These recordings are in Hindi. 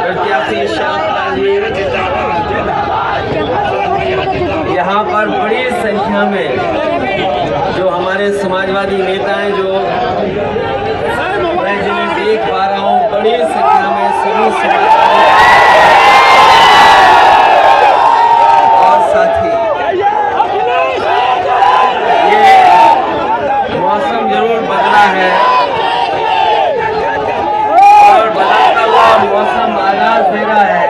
प्रत्याशी यहाँ पर बड़ी संख्या में जो हमारे समाजवादी नेता हैं, जो मैं जिन्हें देख पा रहा हूँ, बड़ी संख्या में सभी समाजवादी और साथी, ये मौसम जरूर बदला है और बदलता हुआ मौसम आगाज दे रहा है।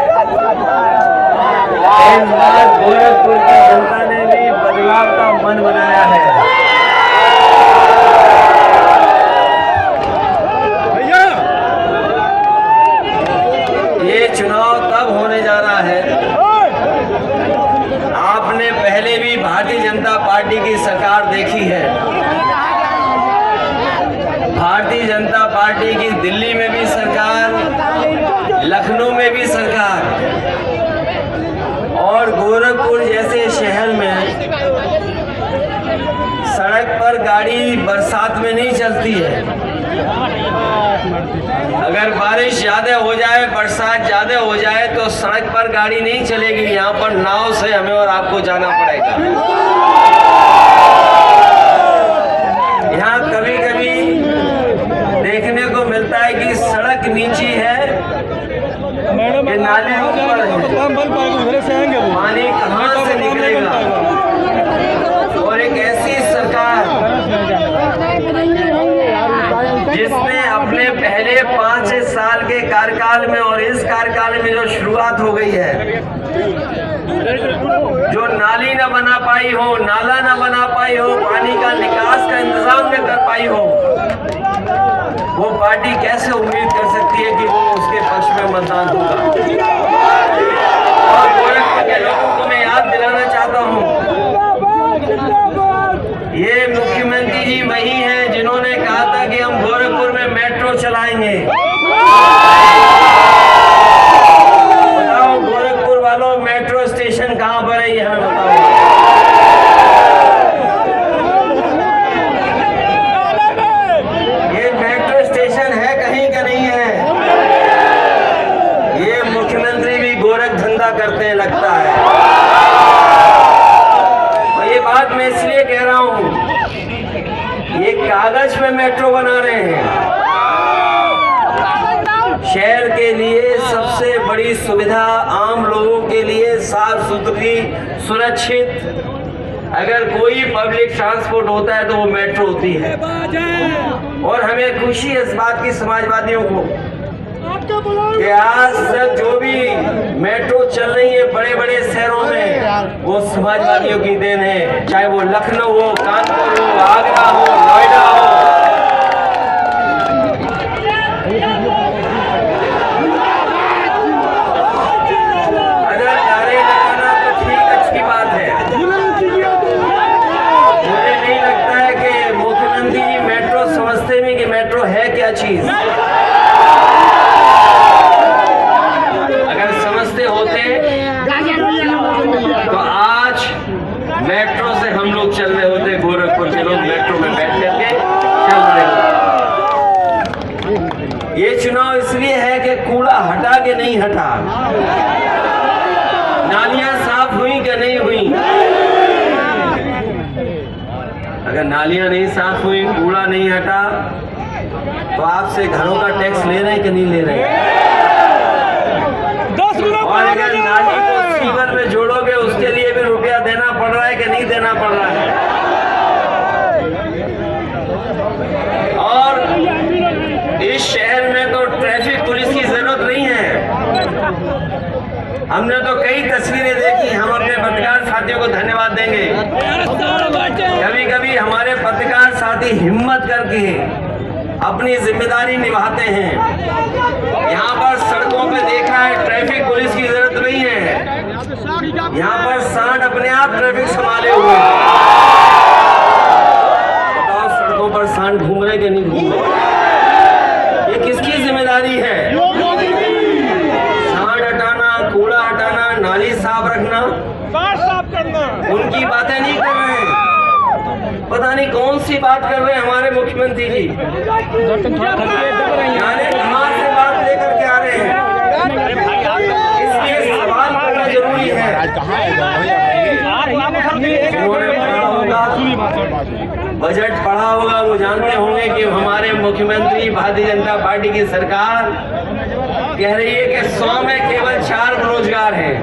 इस बार गोरखपुर की जनता ने भी बदलाव का मन बनाया है। ये चुनाव तब होने जा रहा है, आपने पहले भी भारतीय जनता पार्टी की सरकार देखी है। भारतीय जनता पार्टी की दिल्ली में भी सरकार, लखनऊ में भी सरकार, और गोरखपुर जैसे शहर में सड़क पर गाड़ी बरसात में नहीं चलती है। अगर बारिश ज्यादा हो जाए, बरसात ज्यादा हो जाए तो सड़क पर गाड़ी नहीं चलेगी। यहाँ पर नाव से हमें और आपको जाना पड़ेगा। यहाँ कभी कभी देखने को मिलता है कि सड़क नीची है कि नाले ऊपर है, पानी कहाँ से निकलेगा। और एक ऐसी सरकार जिसने अपने पहले 5 साल के कार्यकाल में और इस कार्यकाल में जो शुरुआत हो गई है, जो नाली न बना पाई हो, नाला न बना पाई हो, पानी का निकास का इंतजाम न कर पाई हो, वो पार्टी कैसे उम्मीद कर सकती है कि वो उसके पक्ष में मतदान होगा। और गोरखपुर के लोगों को मैं याद दिलाना चाहता हूँ, ये मुख्यमंत्री जी वही हैं जिन्होंने कहा था कि हम गोरखपुर में मेट्रो चलाएंगे। बताओ गोरखपुर वालों, मेट्रो स्टेशन कहाँ पर है, ये हमें बताओ। ये मेट्रो स्टेशन है कहीं का नहीं है। ये मुख्यमंत्री भी गोरख धंधा करते हैं लगता है। ये बात मैं इसलिए कह रहा हूं, ये कागज में मेट्रो बना रहे हैं। शहर के लिए सबसे बड़ी सुविधा, आम लोगों के लिए साफ सुथरी, सुरक्षित अगर कोई पब्लिक ट्रांसपोर्ट होता है तो वो मेट्रो होती है। और हमें खुशी है इस बात की समाजवादियों को कि आज तक जो भी मेट्रो चल रही है बड़े बड़े शहरों में, वो समाजवादियों की देन है। चाहे वो लखनऊ हो, कानपुर हो, आगरा हो, नोएडा हो। अगर नारे लगाना तो ठीक, अच्छी बात है। मुझे नहीं लगता है कि मुख्यमंत्री जी मेट्रो समझते भी कि मेट्रो है क्या चीज। तो आज मेट्रो से हम लोग चल रहे होते, गोरखपुर के लोग मेट्रो में बैठ करके चल रहे होते। ये चुनाव इसलिए है कि कूड़ा हटा के नहीं हटा, नालियां साफ हुई कि नहीं हुई। अगर नालियां नहीं साफ हुई, कूड़ा नहीं हटा, तो आपसे घरों का टैक्स ले रहे हैं कि नहीं ले रहे हैं। और अगर नाली को सीवर में जोड़ोगे, उसके लिए भी रुपया देना पड़ रहा है कि नहीं देना पड़ रहा है। और इस शहर में तो ट्रैफिक पुलिस की जरूरत नहीं है। हमने तो कई तस्वीरें देखी। हम अपने पत्रकार साथियों को धन्यवाद देंगे। कभी कभी हमारे पत्रकार साथी हिम्मत करके अपनी जिम्मेदारी निभाते हैं। यहाँ पर सड़कों पे देखा है ट्रैफिक पुलिस की जरूरत नहीं है। यहाँ पर सांड अपने आप ट्रैफिक संभाले हुए हैं। बताओ सड़कों पर सांड घूम रहे कि नहीं घूम रहे? ये किसकी जिम्मेदारी है? सांड हटाना, कूड़ा हटाना, नाली साफ रखना, साफ करना, उनकी बातें नहीं कर रहे हैं। पता नहीं कौन सी बात कर रहे हैं हमारे मुख्यमंत्री जी। यानी कहाँ से बात लेकर के आ रहे हैं? मुख्यमंत्री भारतीय जनता पार्टी की सरकार कह रही है कि 100 में केवल 4 बेरोजगार हैं।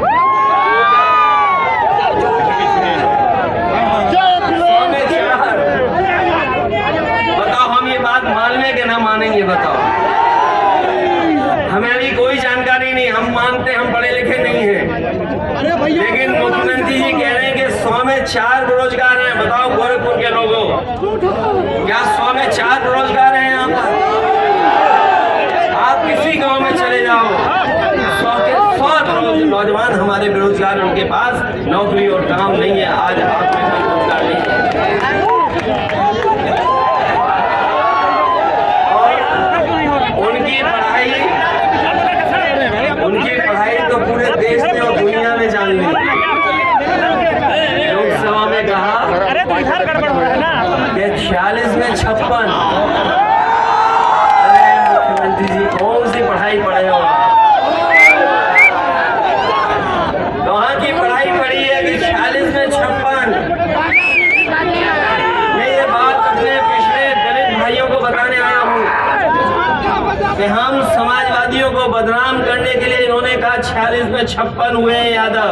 100 में 4। बताओ हम ये बात मान लें कि ना मानेंगे? बताओ। हमारी कोई जानकारी नहीं, हम मानते हम पढ़े लिखे नहीं हैं, लेकिन मुख्यमंत्री जी कह रहे हैं कि 100 में 4 बेरोजगार हैं। बताओ गोरखपुर के लोगों, क्या 100 में 4 बेरोजगार हैं यहाँ पर? आप किसी गांव में चले जाओ, 100 के 100 नौजवान हमारे बेरोजगार, उनके पास नौकरी और काम नहीं है। आज आप में कोई रोजगार नहीं है। उनकी पढ़ाई तो पूरे देश में और दुनिया में जान ली। लोकसभा में कहा कि 46 में 56। अरे मुख्यमंत्री जी कौन सी पढ़ाई पढ़े हो? कहाँ की पढ़ाई पढ़ी है कि 46 में 56? मैं ये बात अपने पिछले दलित भाइयों को बताने आया हूँ कि हम समाजवादियों को बदनाम करने के लिए इन्होंने कहा 46 में 56 हुए हैं यादव।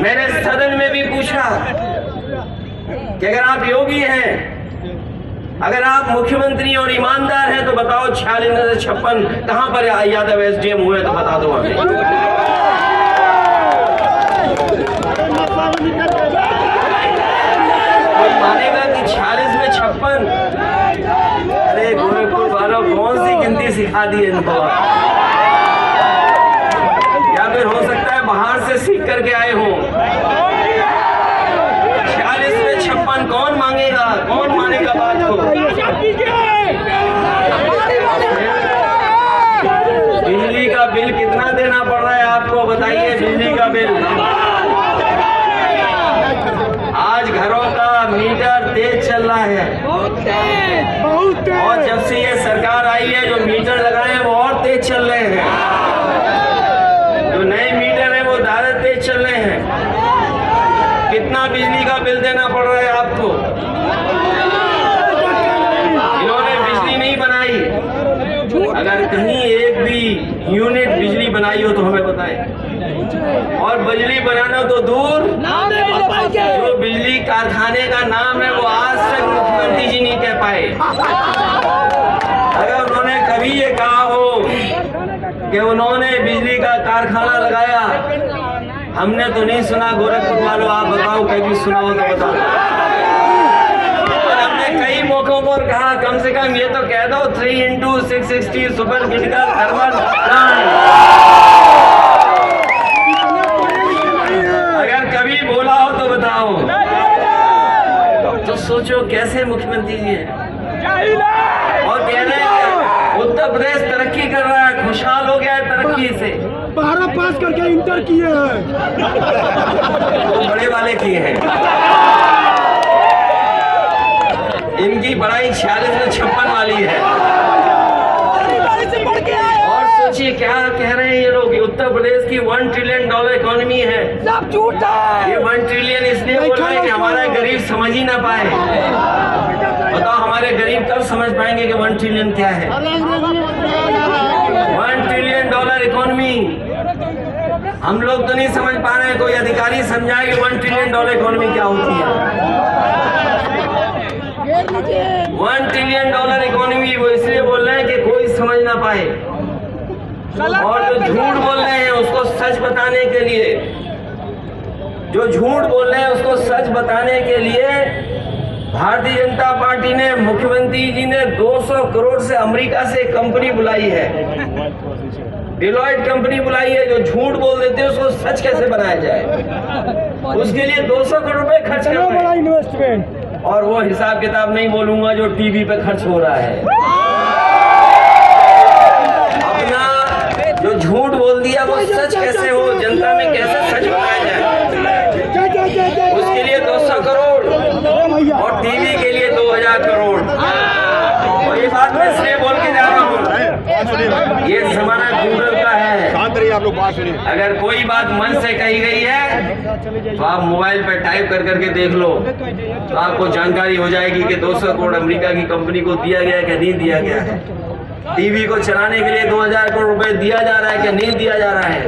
मैंने सदन में भी पूछा कि अगर आप योगी हैं, अगर आप मुख्यमंत्री और ईमानदार हैं, तो बताओ 46 में से 56 कहां पर यादव एसडीएम हुए, तो बता दो हमें। कोई मानेगा कि 46 में 56? अरे गोरखपुर वालों, कौन सी गिनती सिखा दी इनको? या फिर हो सकता है बाहर से सीख करके आए हो। 46 में 56 कौन मांगेगा? कौन मानेगा बात को? बिजली का बिल कितना देना पड़ रहा है आपको? बताइए बिजली का बिल। आज घरों का मीटर तेज चल रहा है, और जब से ये सरकार आई है जो मीटर लगाए हैं वो और तेज चल रहे हैं। जो नए मीटर है वो ज्यादा तेज चल रहे हैं। कितना बिजली का बिल देना पड़ रहा है आपको? इन्होंने बिजली नहीं बनाई। अगर कहीं एक भी यूनिट बिजली बनाई हो तो हमें बताएं। और बिजली बनाना तो दूर, जो बिजली कारखाने का नाम है वो आज तक मुख्यमंत्री जी नहीं कह पाए। अगर उन्होंने कभी ये कहा हो कि उन्होंने बिजली का कारखाना लगाया, हमने तो नहीं सुना। गोरखपुर वालों आप बताओ, कभी सुना हो तो बताओ। और हमने कई मौकों पर कहा कम से कम ये तो कह दो 3x660 super critical thermal plant. अगर कभी बोला हो तो बताओ। तो सोचो कैसे मुख्यमंत्री जी हैं, और कह रहे हैं उत्तर प्रदेश तरक्की कर रहा है, खुशहाल हो गया है तरक्की से। 12 पास करके इंटर किए हैं, वो बड़े वाले किए हैं। इनकी पढ़ाई 46 में 56 वाली है। और सोचिए क्या कह रहे हैं ये लोग, उत्तर प्रदेश की $1 ट्रिलियन इकोनॉमी है। सब झूठ है। ये 1 ट्रिलियन इसलिए बोल रहे हैं कि हमारा गरीब समझ ही ना पाए। बताओ हमारे गरीब कब समझ पाएंगे कि 1 ट्रिलियन क्या है? $1 ट्रिलियन इकोनॉमी हम लोग तो नहीं समझ पा रहे हैं। कोई अधिकारी समझाए कि 1 ट्रिलियन इकोनॉमी क्या होती है? 1 ट्रिलियन इकोनॉमी वो इसलिए बोल रहे हैं कि कोई समझ ना पाए। और जो झूठ बोल रहे हैं उसको सच बताने के लिए, जो झूठ बोल रहे हैं उसको सच बताने के लिए भारतीय जनता पार्टी ने, मुख्यमंत्री जी ने 200 करोड़ से अमेरिका से एक कंपनी बुलाई है, डिलॉयट कंपनी बुलाई है। जो झूठ बोल देते हैं उसको सच कैसे बनाया जाए, उसके लिए 200 करोड़ रुपए खर्च कर रहे हैं। इन्वेस्टमेंट। और वो हिसाब किताब नहीं बोलूंगा जो टीवी पे खर्च हो रहा है। अपना जो झूठ बोल दिया वो सच कैसे हो, जनता में कैसे सच बताया जाए, उसके लिए 200 करोड़ और टीवी के लिए 2000 करोड़। और ये बात मैं इसलिए बोल के जा रहा हूँ, ये जमाना गूगल का है। आप लोग बात सुनिए। अगर कोई बात मन से कही गई है तो आप मोबाइल पर टाइप कर करके देख लो, तो आपको जानकारी हो जाएगी कि 200 करोड़ अमेरिका की कंपनी को दिया गया है कि नहीं दिया गया है। टीवी को चलाने के लिए 2000 करोड़ रुपए दिया जा रहा है कि नहीं दिया जा रहा है।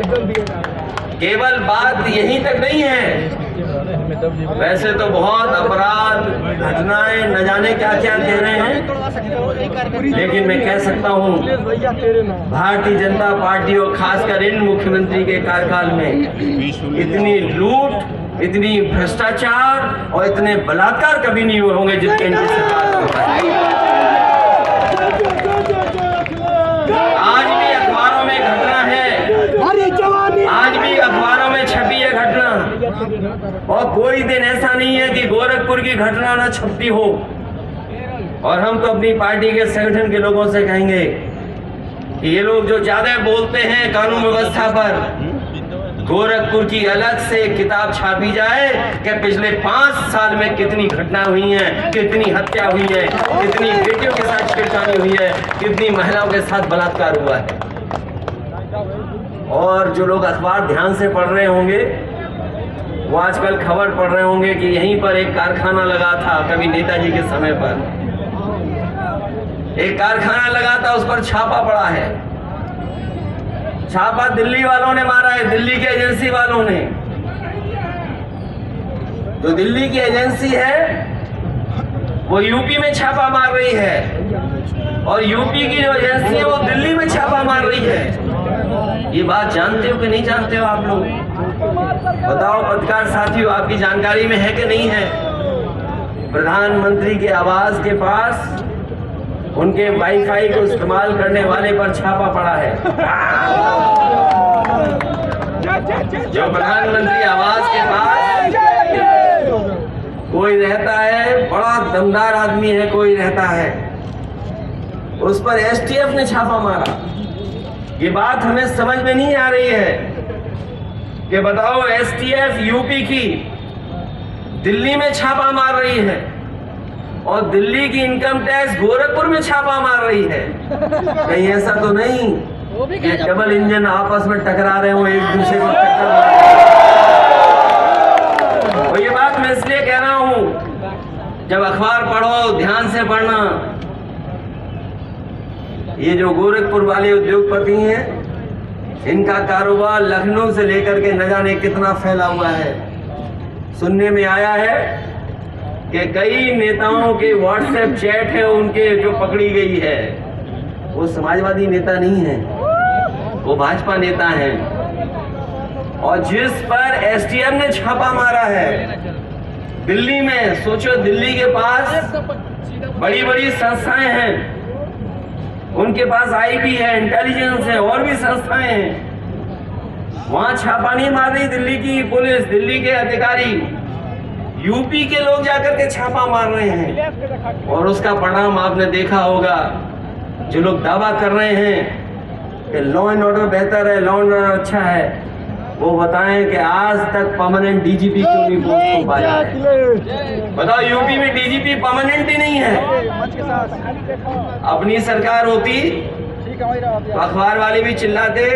केवल बात यहीं तक नहीं है, वैसे तो बहुत अपराध घटनाएं न जाने क्या क्या कह रहे हैं, लेकिन मैं कह सकता हूं भारतीय जनता पार्टी और खासकर इन मुख्यमंत्री के कार्यकाल में इतनी लूट, इतनी भ्रष्टाचार और इतने बलात्कार कभी नहीं होंगे जितने इनकी सरकार में होता है। आज भी अखबारों में घटना है, आज भी अखबारों में छपी है घटना, और कोई दिन ऐसा नहीं है कि गोरखपुर की घटना न छपती हो। और हम तो अपनी पार्टी के संगठन के लोगों से कहेंगे कि ये लोग जो ज्यादा बोलते हैं कानून व्यवस्था पर, गोरखपुर की अलग से किताब छापी जाए कि पिछले 5 साल में कितनी घटना हुई हैं, कितनी हत्या हुई है, कितनी बेटियों के साथ छेड़खानी हुई है, कितनी महिलाओं के साथ बलात्कार हुआ है। और जो लोग अखबार ध्यान से पढ़ रहे होंगे वो आजकल खबर पढ़ रहे होंगे कि यहीं पर एक कारखाना लगा था, कभी नेताजी के समय पर एक कारखाना लगा था, उस पर छापा पड़ा है। छापा दिल्ली वालों ने मारा है, दिल्ली की एजेंसी वालों ने। जो दिल्ली की एजेंसी है वो यूपी में छापा मार रही है, और यूपी की जो एजेंसी है वो दिल्ली में छापा मार रही है। ये बात जानते हो कि नहीं जानते हो आप लोग? बताओ पत्रकार साथियों, आपकी जानकारी में है कि नहीं है? प्रधानमंत्री के आवास के पास उनके वाईफाई को इस्तेमाल करने वाले पर छापा पड़ा है। जो प्रधानमंत्री आवास के पास कोई रहता है, बड़ा दमदार आदमी है, कोई रहता है, उस पर एसटीएफ ने छापा मारा। ये बात हमें समझ में नहीं आ रही है कि बताओ एसटीएफ यूपी की दिल्ली में छापा मार रही है और दिल्ली की इनकम टैक्स गोरखपुर में छापा मार रही है। कहीं ऐसा तो नहीं कि डबल इंजन आपस में टकरा रहे हो, एक दूसरे को टक्कर मार रहे हो। तो ये बात मैं इसलिए कह रहा हूं, जब अखबार पढ़ो ध्यान से पढ़ना। ये जो गोरखपुर वाले उद्योगपति हैं, इनका कारोबार लखनऊ से लेकर के न जाने कितना फैला हुआ है। सुनने में आया है कि कई नेताओं के व्हाट्सएप चैट है उनके जो पकड़ी गई है, वो समाजवादी नेता नहीं है, वो भाजपा नेता हैं। और जिस पर एसटीएफ ने छापा मारा है दिल्ली में, सोचो दिल्ली के पास बड़ी बड़ी संस्थाएं हैं, उनके पास आईबी है, इंटेलिजेंस है, और भी संस्थाएं हैं। वहां छापा नहीं मार रही दिल्ली की पुलिस, दिल्ली के अधिकारी, यूपी के लोग जाकर के छापा मार रहे हैं। और उसका परिणाम आपने देखा होगा। जो लोग दावा कर रहे हैं कि लॉ एंड ऑर्डर बेहतर है, लॉ एंड ऑर्डर अच्छा है, वो बताएं कि आज तक परमानेंट डीजीपी क्यों नहीं पोस्ट हो पाया है? बताओ, यूपी में डीजीपी परमानेंट ही नहीं है। अपनी सरकार होती तो अखबार वाले भी चिल्लाते,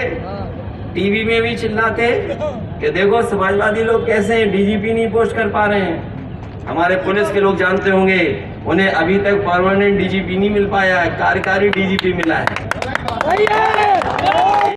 टीवी में भी चिल्लाते कि देखो समाजवादी लोग कैसे डीजीपी नहीं पोस्ट कर पा रहे हैं। हमारे पुलिस के लोग जानते होंगे, उन्हें अभी तक परमानेंट डीजीपी नहीं मिल पाया है, कार्यकारी डीजीपी मिला है।